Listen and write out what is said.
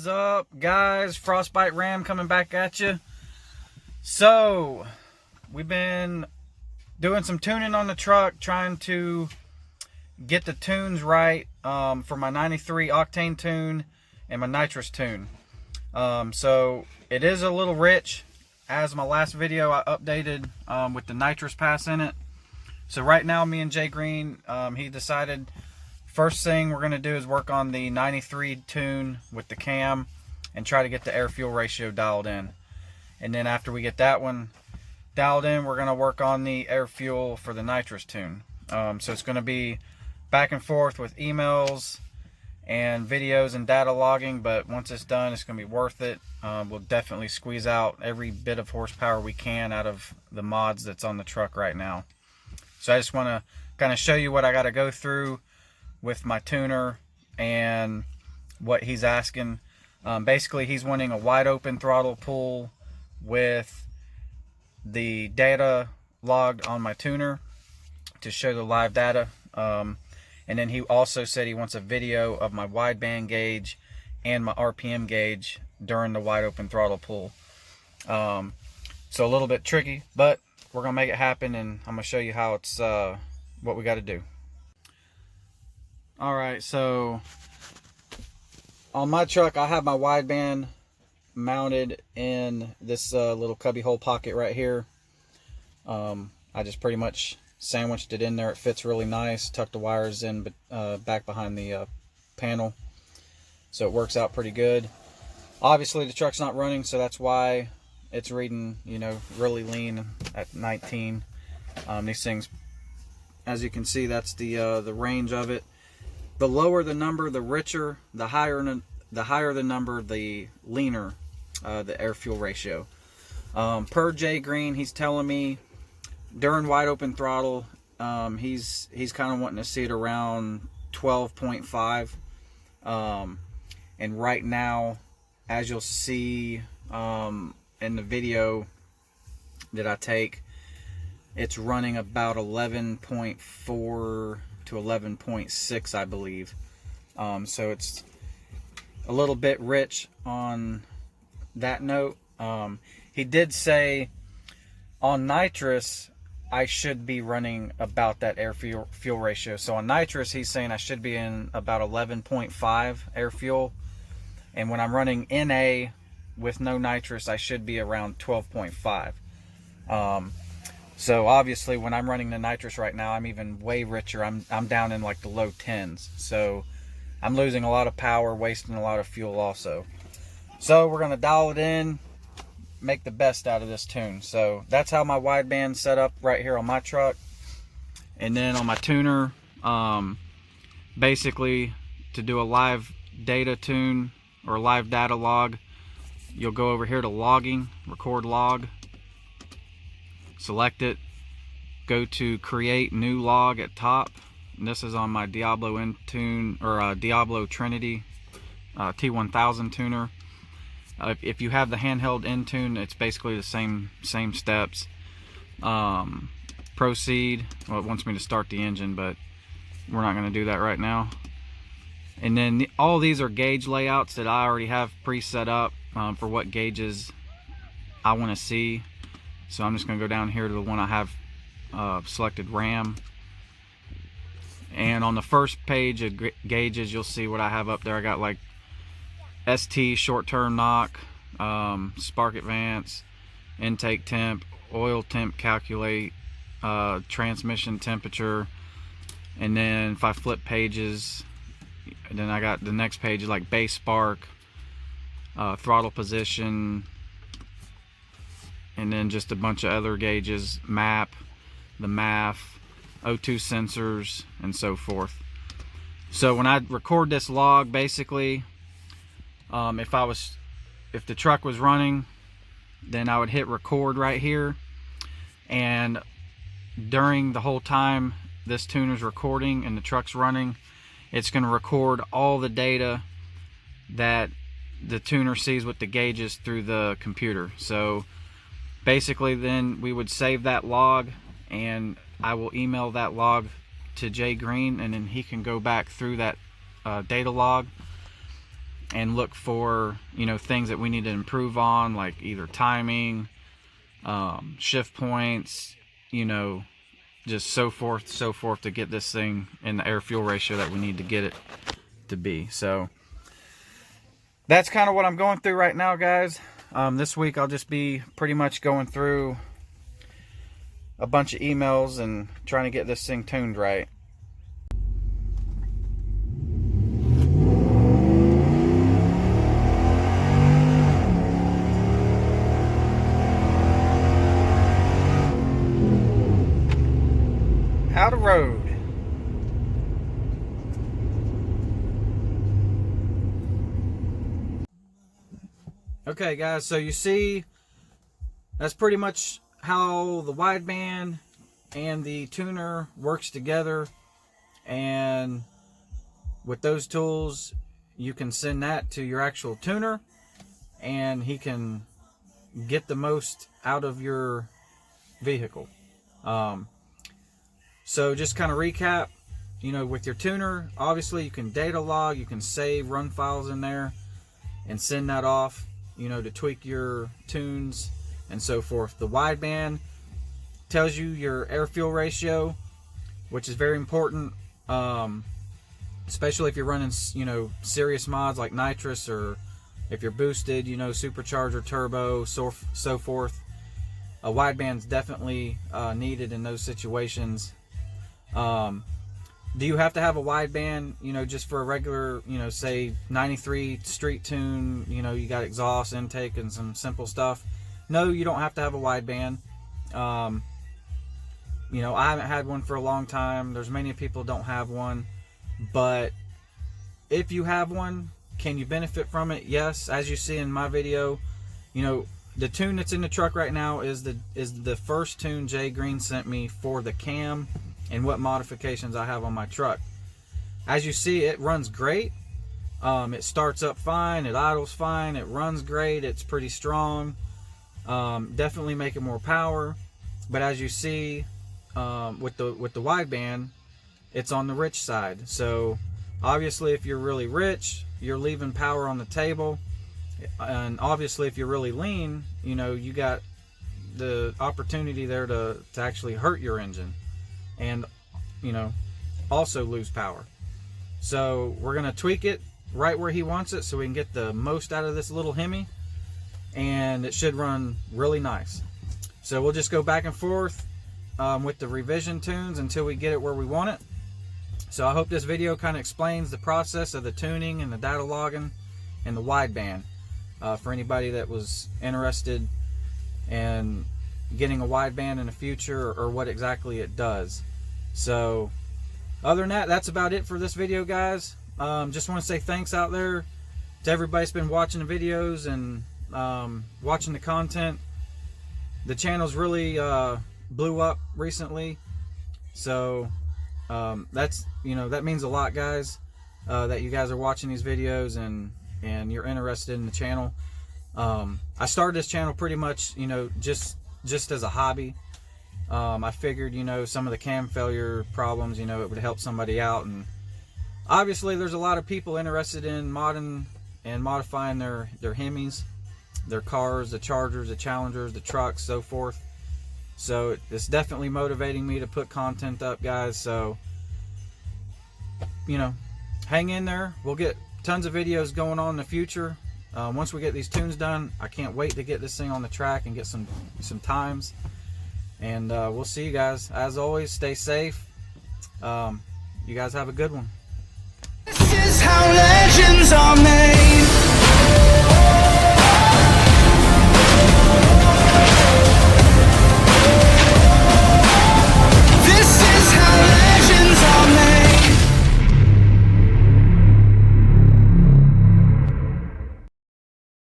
is up, guys? Frostbite Ram coming back at you. So we've been doing some tuning on the truck, trying to get the tunes right for my 93 octane tune and my nitrous tune. So it is a little rich, as my last video I updated with the nitrous pass in it. So right now, me and Jay Greene, he decided first thing we're going to do is work on the 93 tune with the cam and try to get the air-fuel ratio dialed in. And then after we get that one dialed in, we're going to work on the air-fuel for the nitrous tune. So it's going to be back and forth with emails and videos and data logging, but once it's done, it's going to be worth it. We'll definitely squeeze out every bit of horsepower we can out of the mods that's on the truck right now. So I just want to kind of show you what I got to go through with my tuner and what he's asking. Basically, he's wanting a wide open throttle pull with the data logged on my tuner to show the live data. And then he also said he wants a video of my wideband gauge and my RPM gauge during the wide open throttle pull. So a little bit tricky, but we're gonna make it happen, and I'm gonna show you how it's what we got to do. All right, so on my truck, I have my wideband mounted in this little cubby hole pocket right here. I just pretty much sandwiched it in there. It fits really nice. Tucked the wires in, but back behind the panel, so it works out pretty good. Obviously, the truck's not running, so that's why it's reading, you know, really lean at 19. These things, as you can see, that's the range of it. The lower the number, the richer. The higher the number, the leaner the air-fuel ratio. Per Jay Greene, he's telling me during wide open throttle, he's kind of wanting to see it around 12.5. And right now, as you'll see in the video that I take, it's running about 11.4 to 11.6, I believe. So it's a little bit rich on that note. He did say on nitrous I should be running about that air fuel ratio. So on nitrous, he's saying I should be in about 11.5 air fuel, and when I'm running NA with no nitrous, I should be around 12.5. So obviously, when I'm running the nitrous right now, I'm even way richer. I'm down in like the low 10s. So I'm losing a lot of power, wasting a lot of fuel also. So we're gonna dial it in, make the best out of this tune. So that's how my wideband set up right here on my truck. And then on my tuner, basically to do a live data tune or live data log, you'll go over here to logging, record log, select it, go to create new log at top, and this is on my Diablo Intune or Diablo Trinity T1000 tuner. If you have the handheld Intune, it's basically the same steps. Proceed. Well, it wants me to start the engine, but we're not going to do that right now. And then all these are gauge layouts that I already have pre-set up for what gauges I want to see. So I'm just going to go down here to the one I have selected, RAM. And on the first page of gauges, you'll see what I have up there. I got like ST, short-term knock, spark advance, intake temp, oil temp calculate, transmission temperature. And then if I flip pages, then I got the next page is like base spark, throttle position, and then just a bunch of other gauges, map, the MAF, O2 sensors, and so forth. So when I record this log, basically, if the truck was running, then I would hit record right here, and during the whole time this tuner's recording and the truck's running, it's going to record all the data that the tuner sees with the gauges through the computer. So basically, then we would save that log, and I will email that log to Jay Greene, and then he can go back through that data log and look for, you know, things that we need to improve on, like either timing, shift points, you know, just so forth to get this thing in the air fuel ratio that we need to get it to be. So that's kind of what I'm going through right now, guys. This week I'll just be pretty much going through a bunch of emails and trying to get this thing tuned right. Out of road. Okay guys, so you see that's pretty much how the wideband and the tuner works together, and with those tools you can send that to your actual tuner and he can get the most out of your vehicle. So just kind of recap, you know, with your tuner, obviously you can data log, you can save run files in there and send that off, you know, to tweak your tunes and so forth. The wideband tells you your air fuel ratio, which is very important, especially if you're running, you know, serious mods like nitrous, or if you're boosted, you know, supercharger, turbo, so forth. A wideband's definitely needed in those situations. Do you have to have a wideband, you know, just for a regular, you know, say 93 street tune, you know, you got exhaust, intake, and some simple stuff? No, you don't have to have a wideband. You know, I haven't had one for a long time. There's many people don't have one, but if you have one, can you benefit from it? Yes. As you see in my video, you know, the tune that's in the truck right now is the first tune Jay Greene sent me for the cam and what modifications I have on my truck. As you see, it runs great. It starts up fine, it idles fine, it runs great, it's pretty strong. Definitely making more power, but as you see, with the wideband, it's on the rich side. So obviously if you're really rich, you're leaving power on the table, and obviously if you're really lean, you know, you got the opportunity there to actually hurt your engine and, you know, also lose power. So we're gonna tweak it right where he wants it so we can get the most out of this little Hemi, and it should run really nice. So we'll just go back and forth with the revision tunes until we get it where we want it. So I hope this video kind of explains the process of the tuning and the data logging and the wideband for anybody that was interested in getting a wideband in the future, or what exactly it does. So other than that, that's about it for this video, guys. Just want to say thanks out there to everybody that's been watching the videos and watching the content. The channel's really blew up recently, so that's, you know, that means a lot, guys, that you guys are watching these videos and you're interested in the channel. I started this channel pretty much, you know, just as a hobby. I figured, you know, some of the cam failure problems, you know, it would help somebody out, and obviously there's a lot of people interested in modding and modifying their Hemis, their cars, the Chargers, the Challengers, the trucks, so forth. So it's definitely motivating me to put content up, guys. So, you know, hang in there. We'll get tons of videos going on in the future. Once we get these tunes done, I can't wait to get this thing on the track and get some times. And we'll see you guys. As always, stay safe. You guys have a good one. This is how legends are made.